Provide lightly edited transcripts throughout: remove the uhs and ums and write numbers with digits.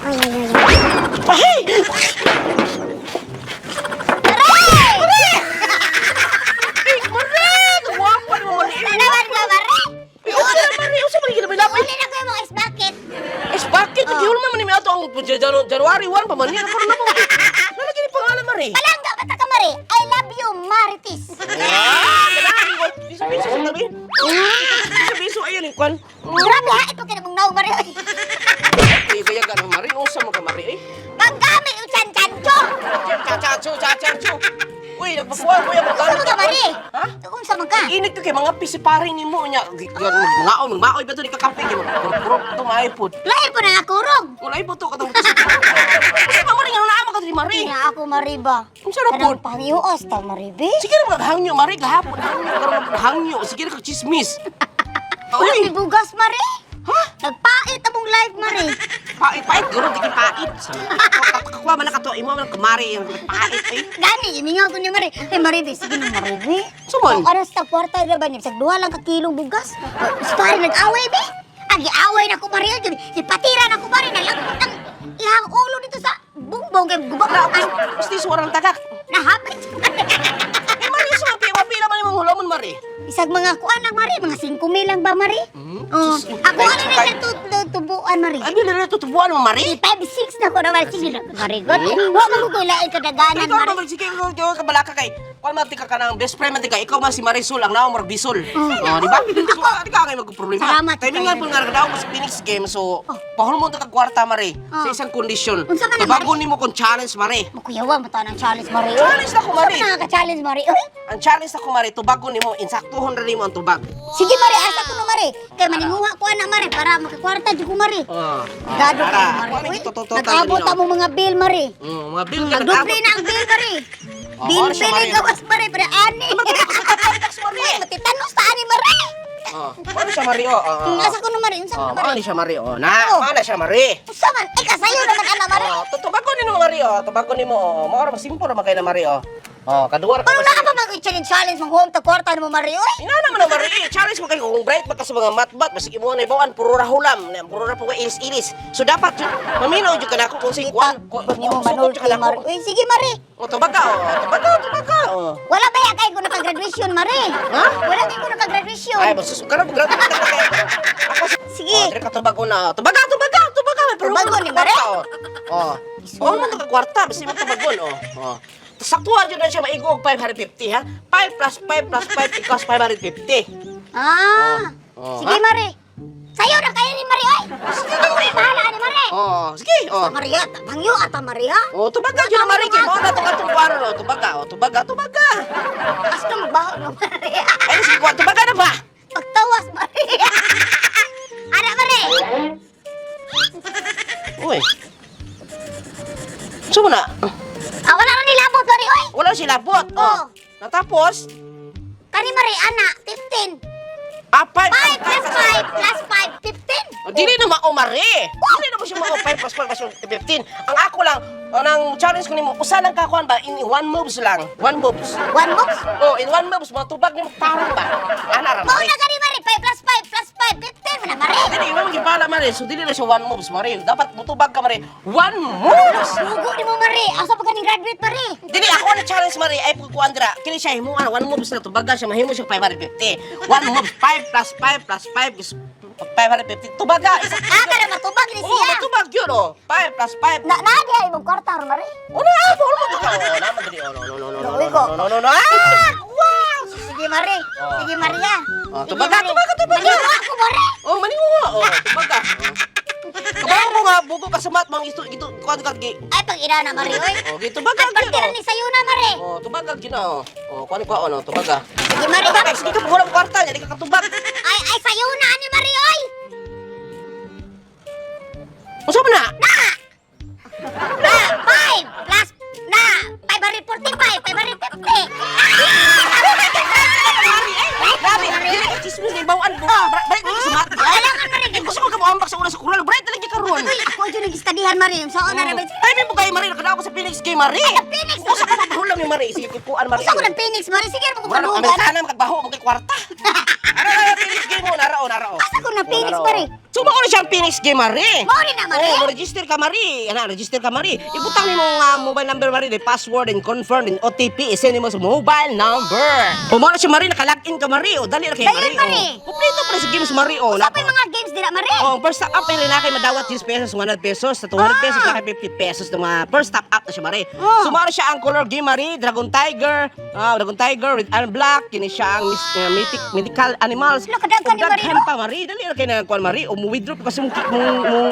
Ay! January 1 pa man yan. Ako na mo. Nalagyan ni pangalan, Mari. Palangga, bata ka, Mari. I love you, Marites. Biso-biso sa tabi. Biso-biso, ayun, ikwan. Grabe ha, ito kinabong naong, Mari. Ay, kaya gano'n, Mari. Usa mo ka, Mari, eh. Maggamit yung chan-chancho. Chachacho. Uy, nagpapuan ko yung Unsa mo ka, Mari? Ha? Unsa mo ka? Init ko kay mga pisipari ni mo niya. Maoy ba ito ni kakape? Puro ito maipod. Lain po na nakurog. Wala ipo ito katong pisipari. Kasi pa Mari, nga naama ka ni Mari. Hindi na ako, Mari ba? Ang sarap po. Kanang pangiyos, ta, Mari, be? Sige na maghangyo, Mari. Gahapon, hangyo. Sige na kag-chismis. Wala Uy! may bugas, Mari. Ha? Nagpait among live, Mari. Pait, guro, di pait. Kakuha man na ka to, imo man kumari, yung pait, eh. Gani, iningaw ko ni Mari. Eh, Mari, be, sige na, Mari, be. Suman? Ang oras ta, kwarta na ba niya? Sagduha lang ka kilong bugas. Pare, nag-away, be. Agi-away na ko, Mari. Ipatira na ko, Mari. Nalagpot ang ihang ulo dito sa bumbong. Kaya gubakan. Gusto yung suwarang tagak. Nahapit. Eh, Mari, sumapi, mapila man yung hulamon, Mari. Isag mga kuan lang, Mari. Mga 5,000 lang ba, Mari? Oh. Ako ano na siya tubuan, Mari. Ay, bila na tutubuan mo, Mari. 5-6 na ko naman. Sige na, Mari. Huwag mo ko ilain kadaganan, Ikaw Mari. naman, sige, ikaw kabalaka kay. Kung matika ka ng best friend matika, ikaw man si Marisol, ang naong Marbisol. Oh, di ba? So, di ka kayo magproblema. Salamat, Tayo kayo. nga po nga nagdaw ko sa Phoenix game, so, pahul mo ito kagwarta, Mari, sa isang kondisyon. Unsa man ang, Tabagon mo kung challenge, Mari. Makuyawa, mata ng challenge, Mari. Challenge na ko, Mari. Saan ka-challenge, Mari? Uy, Ang challenge na ko, Mari, tubagon mo, insaktuhon rin mo ang tubag. sige, Mari. Asa ko na, Mari. Kaya maninguha ko na, Mari, para makakwarta di ko, Mari. Gado ka, Mari. Uy, nag-abot mo mga bill, Mari. Mga bill ka Nag-duple na ang bill, Mari. Bill, Mari. gawas, Mari. Para ani. Uy, matitanos ta ani, Mari. Ano siya, Mari? Asa ko na, Mari. Unsa ko na, Mari? Ano siya, Mari? Mana siya, Mari? Unsa man? Kasayo naman, ana, Mari. Tubagon mo, Mari. Tubagon mo. Mawara, masimpo naman kayo na, Mari. Kaduwar ka Paano na ka pa mag-challenge mong home to kwarta mo, Mari? Uy, Ina naman ang Mari, challenge mo kayo kung bright ba ka sa mga matbat, masig mo na ibawaan, puro rahulam, puro ra po ka ilis-ilis. So dapat yun, maminaw yun ka na ako kung si Juan, Hindi mo manulti, Mari. Uy, sige, Mari. Tubaga. Wala ba kay ko naka-graduation, Mari? Ha? Wala kay ko naka-graduation. Ay, magsusukarap, grabe ka na kayo. Sige. Dire ka tubago na. Tubaga, may Tubago ni Mari? Man nakakwarta, basta mo tubagon, saktuhan yun na siya maigog 550, ha? 5 plus 5 plus 5 equals 550. Ah. Sige, ha? Mari. Sayo na kayo ni Mari, oy. Sige, Mari. Bahala ni Mari. Sige, Maria, bangyo ata Maria. tubaga yun na Mari, kaya mo na itong kuwaro, tubaga. Asa na magbaho ng Maria. Ay, sige, tubaga na ba? Pagtawas, Maria. Ana, Mari. Uy. So na, Wala na nilabot, Mari, oy. wala sila bot. Oo. Natapos, Kani Mari, ana, 15. 5 plus 5 plus 5, 15. Dili na maumari. Dili na mo siya 5 plus 5 plus 15. Ang ako lang, ang challenge ko nimo, usa lang kakuan ba in 1 moves lang. 1 moves. 1 moves? In 1 moves mo tubag nimo tarong ba? Ana ra Mao Mari. na gani Mari, 5 plus 5 plus 5, 15 man na, Mari. Dili mo gibala Mari. So dili na siya 1 moves Mari. Dapat mutubag ka Mari. 1 moves. Lugo ni mo, Mari. Asa pa kaning graduate, Mari? Dili ako na challenge Mari ay pagkuan dira. Kini siya himo 1 moves na tubaga siya mahimo siya 550. 1 moves 5 plus 5 plus 5 is 550. Tubaga. Kada matubag ni siya. Matubag yun 5 plus 5. Na dia imong kwarta, Mari. Una, bol mo to ka. Naman diri. No. Wow! Sige, Mari. Sige, Maria. Tubaga. Maniwa ako, Mari. Maniwa. Tubaga. Kabahan mo nga, bugo ka sa mat, mga ito, kuhan ka, Ay, pag ina na, Mari, oy. tubaga, At partira ni sayo na, Mari. tubaga, kuhan ko, tubaga. Sige, Mari. Sige ka, bukulang kwarta, hindi ka katubag. Ay, sayo na ni Mari, oy. Masa mo na? Na, 5 plus, na, 545, 550. Grabe, hindi ka chismis na ibawaan mo. Balik na sa mat. Kailangan, Mari. Gusto ko ka maambak sa una sa kural, balik talaga ka ron. Uy, ako dyan nag-istadihan, Mari. Sa una na ba? Ay, may bugay, Marie, nakadako sa Phoenix kay Marie. Phoenix. Usa ka maghulam ni Marie, sige, kupuan, Marie. Gusto ko ng Phoenix, Mari. Sige, Wala, magpapalugan. Amerikana, magkabaho, magkay kwarta. Ara, Phoenix game mo, nara, nara o. Asa ko na Phoenix pare? So mao na siyang Phoenix game mare. Mao ni na mare. Oh, register ka mari. Ana, register ka mari. Ibutang nimo nga mobile number mari, the password and confirm and OTP isend nimo sa mobile number. O mao na siya mari, naka-login ka mari. O dali ra kay Dali, mari. mari. Kompleto pa sa games mari o. Sa mga games dira mare. Oh, first top up ay rin na kay madawat 10 pesos, 100 pesos, sa 200 pesos, sa 50 pesos ng mga first top up na siya mari. Oh. Sumara siya ang color game mari, Dragon Tiger, red and black, kini siya ang mythical animals. Lo, kadaghan ni Mari, Daghan pa mari, dali ra kay na kuan mari, o mo withdraw pa kasi mo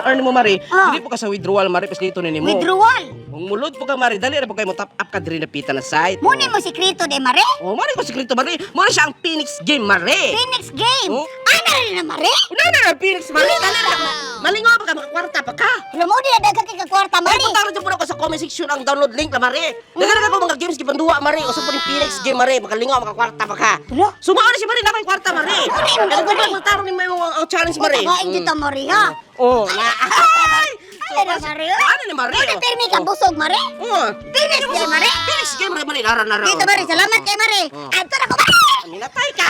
earn mo mari. Ah. Dili po ka sa withdrawal mari pas dito nimo. Withdrawal. Kung mulod po ka mari, dali ra po kay mo top up ka diri na pita na site. Muni mo sikreto de mare. Oh, mari ko sikreto mari. Mo siya ang Phoenix game mari. Phoenix game. Oh. Ana rin na mare. Una na Phoenix mari, dali ra. Malingaw pa ka makakwarta pa ka. Lo mo di na dagat kay kwarta Mari, mare. punta rin po ako sa comment section ang download link na mari. Nagana ko mga games gipanduwa mari. O sa po Phoenix game mari, makalingaw makakwarta pa ka. Lo. Sumao na si mari na may kwarta mari. Pero kung magtaro ni may mga challenge mari. Kain dito mare ha. Oh, na. Ano na mare? Ano ni mari? Ano termi ka busog mare? Oh. Phoenix game mare. Phoenix game mari nara. Dito mare, salamat kay mare. Adto na ko mare. Minatay ka.